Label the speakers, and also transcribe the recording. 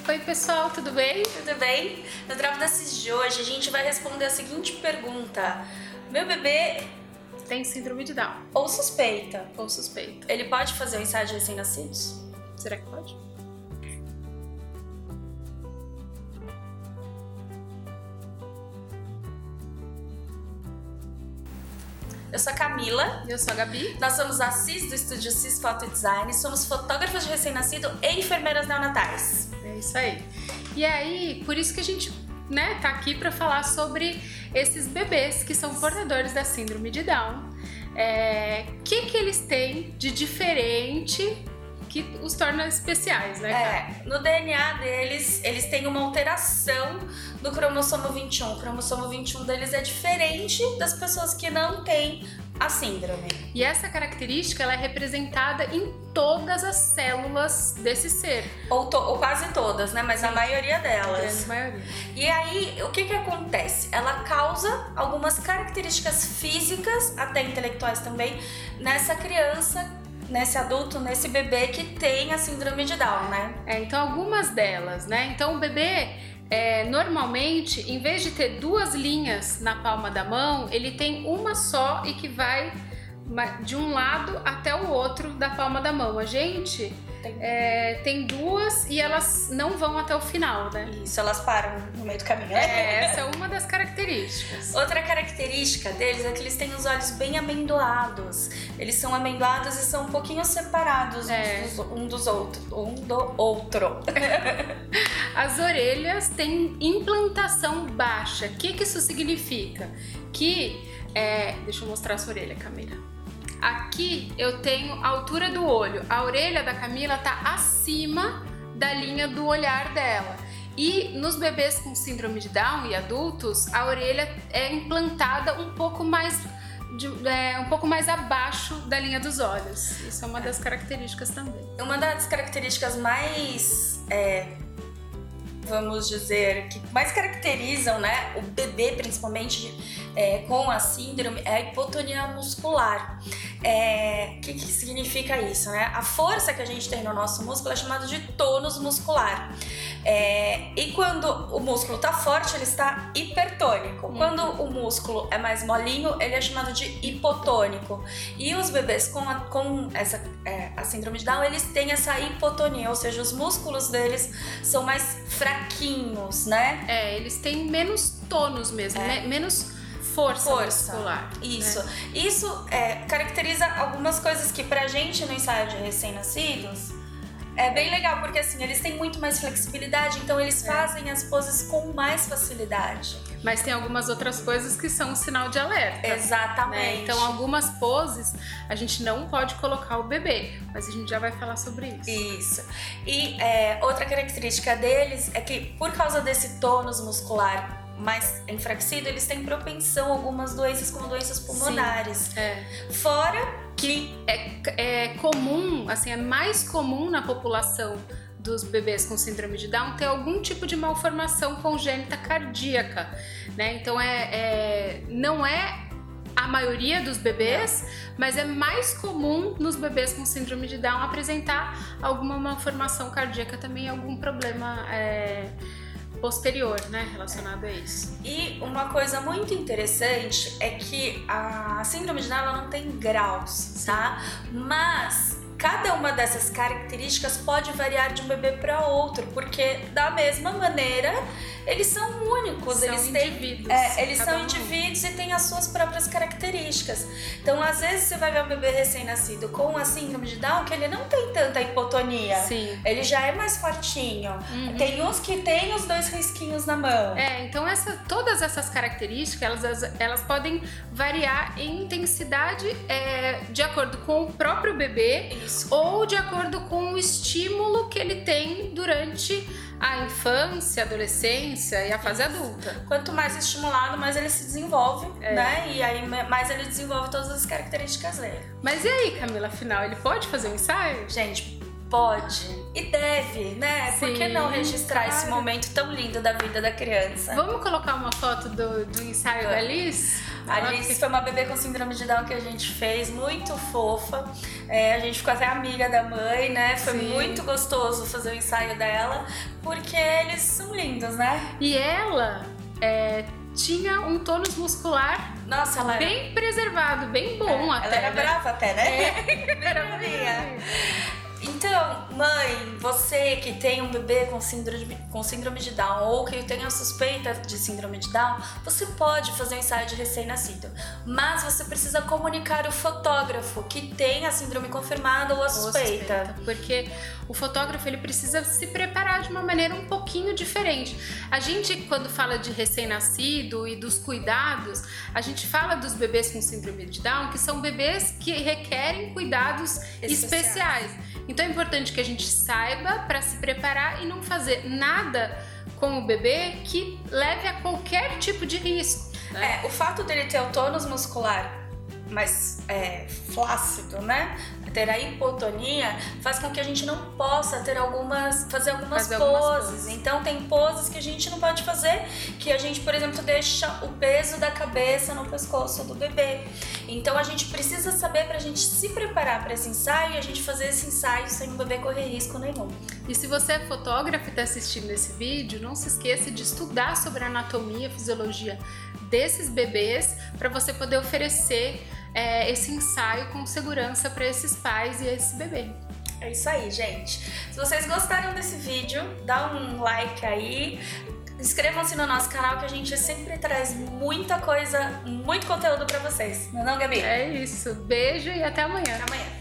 Speaker 1: Oi pessoal, tudo bem?
Speaker 2: Tudo bem? No Drop da Cis de hoje a gente vai responder a seguinte pergunta: meu bebê
Speaker 1: Tem síndrome de Down
Speaker 2: ou suspeita?
Speaker 1: ou suspeito?
Speaker 2: Ele pode fazer o ensaio de recém-nascidos?
Speaker 1: Será que pode?
Speaker 2: Eu sou a Camila.
Speaker 1: Eu sou a Gabi.
Speaker 2: Nós somos a Cis do estúdio Cis Foto Design. Somos fotógrafas de recém-nascido e enfermeiras neonatais.
Speaker 1: É isso aí. E aí, por isso que a gente, tá aqui para falar sobre esses bebês que são portadores da síndrome de Down. Que eles têm de diferente que os torna especiais, né, cara?
Speaker 2: No DNA deles, eles têm uma alteração do cromossomo 21. O cromossomo 21 deles é diferente das pessoas que não têm a síndrome.
Speaker 1: E essa característica ela é representada em todas as células desse ser.
Speaker 2: Ou quase todas, né? Mas a maioria delas.
Speaker 1: A grande maioria.
Speaker 2: E aí, o que acontece? Ela causa algumas características físicas, até intelectuais também, nessa criança, nesse adulto, nesse bebê que tem a síndrome de Down, né?
Speaker 1: Então algumas delas, né? Então o bebê, normalmente, em vez de ter duas linhas na palma da mão, ele tem uma só e que vai de um lado até o outro da palma da mão. A gente tem duas e elas não vão até o final, né?
Speaker 2: Isso, elas param no meio do caminho.
Speaker 1: Essa é uma das características.
Speaker 2: Outra característica deles é que eles têm os olhos bem amendoados. Eles são amendoados e são um pouquinho separados um do outro.
Speaker 1: As orelhas têm implantação baixa. O que isso significa? Deixa eu mostrar a sua orelha, Camila. Aqui eu tenho a altura do olho. A orelha da Camila tá acima da linha do olhar dela. E nos bebês com síndrome de Down e adultos, a orelha é implantada um pouco mais abaixo da linha dos olhos. Isso é uma das características também.
Speaker 2: Uma das características mais, vamos dizer, que mais caracterizam, né, o bebê principalmente com a síndrome é a hipotonia muscular. O que significa isso, né? A força que a gente tem no nosso músculo é chamada de tônus muscular. E quando o músculo está forte, ele está hipertônico. Quando o músculo é mais molinho, ele é chamado de hipotônico. E os bebês com a síndrome de Down, eles têm essa hipotonia, ou seja, os músculos deles são mais fraquinhos, né?
Speaker 1: Eles têm menos tônus mesmo, menos força muscular.
Speaker 2: Isso. Isso caracteriza algumas coisas que pra gente no ensaio de recém-nascidos é bem legal, porque assim, eles têm muito mais flexibilidade, então eles fazem as poses com mais facilidade.
Speaker 1: Mas tem algumas outras coisas que são um sinal de alerta.
Speaker 2: Exatamente.
Speaker 1: Né? Então, algumas poses a gente não pode colocar o bebê, mas a gente já vai falar sobre isso.
Speaker 2: Isso. E outra característica deles é que, por causa desse tônus muscular mais enfraquecido, eles têm propensão a algumas doenças, como doenças pulmonares. Fora
Speaker 1: que é comum, assim, é mais comum na população dos bebês com síndrome de Down ter algum tipo de malformação congênita cardíaca, né? Então não é a maioria dos bebês, mas é mais comum nos bebês com síndrome de Down apresentar alguma malformação cardíaca também, algum problema posterior, né, relacionado a isso.
Speaker 2: E uma coisa muito interessante é que a síndrome de Down ela não tem graus, tá? Mas cada uma dessas características pode variar de um bebê para outro, porque da mesma maneira eles são únicos,
Speaker 1: são
Speaker 2: eles
Speaker 1: indivíduos.
Speaker 2: Eles são indivíduos e têm as suas próprias características. Então, às vezes você vai ver um bebê recém-nascido com a síndrome de Down que ele não tem tanta hipotonia.
Speaker 1: Sim.
Speaker 2: Ele já é mais fortinho. Tem uns que tem os dois risquinhos na mão.
Speaker 1: Então todas essas características elas podem variar em intensidade de acordo com o próprio bebê.
Speaker 2: Isso.
Speaker 1: Ou de acordo com o estímulo que ele tem durante a infância, adolescência e a fase adulta.
Speaker 2: Quanto mais estimulado, mais ele se desenvolve, né? E aí mais ele desenvolve todas as características dele.
Speaker 1: Mas e aí, Camila, afinal, ele pode fazer um ensaio?
Speaker 2: Gente, pode e deve, né? Por que
Speaker 1: Sim,
Speaker 2: não registrar
Speaker 1: claro.
Speaker 2: esse momento tão lindo da vida da criança?
Speaker 1: Vamos colocar uma foto do ensaio da Liz?
Speaker 2: A Alice foi uma bebê com síndrome de Down que a gente fez, muito fofa. A gente ficou até amiga da mãe, né? Foi
Speaker 1: Sim.
Speaker 2: muito gostoso fazer o ensaio dela, porque eles são lindos, né?
Speaker 1: E ela tinha um tônus muscular
Speaker 2: Nossa, ela
Speaker 1: bem preservado, bem bom até.
Speaker 2: ela era
Speaker 1: né?
Speaker 2: brava até, né?
Speaker 1: Era
Speaker 2: Maria. Então, mãe, você que tem um bebê com síndrome de Down ou que tem a suspeita de síndrome de Down, você pode fazer um ensaio de recém-nascido, mas você precisa comunicar o fotógrafo que tem a síndrome confirmada ou a suspeita.
Speaker 1: Porque o fotógrafo ele precisa se preparar de uma maneira um pouquinho diferente. A gente, quando fala de recém-nascido e dos cuidados, a gente fala dos bebês com síndrome de Down, que são bebês que requerem cuidados especiais. Então é importante que a gente saiba para se preparar e não fazer nada com o bebê que leve a qualquer tipo de risco. Né?
Speaker 2: O fato dele ter o tônus muscular mais flácido, né? Ter a hipotonia faz com que a gente não possa fazer algumas poses. Então tem poses que a gente não pode fazer, que a gente, por exemplo, deixa o peso da cabeça no pescoço do bebê. Então a gente precisa saber pra gente se preparar para esse ensaio e a gente fazer esse ensaio sem o bebê correr risco nenhum.
Speaker 1: E se você é fotógrafo e está assistindo esse vídeo, não se esqueça de estudar sobre a anatomia e fisiologia desses bebês para você poder oferecer esse ensaio com segurança para esses pais e esse bebê.
Speaker 2: É isso aí, gente. Se vocês gostaram desse vídeo, dá um like aí. Inscrevam-se no nosso canal que a gente sempre traz muita coisa, muito conteúdo para vocês. Não é não, Gabi?
Speaker 1: É isso. Beijo e até amanhã.
Speaker 2: Até amanhã.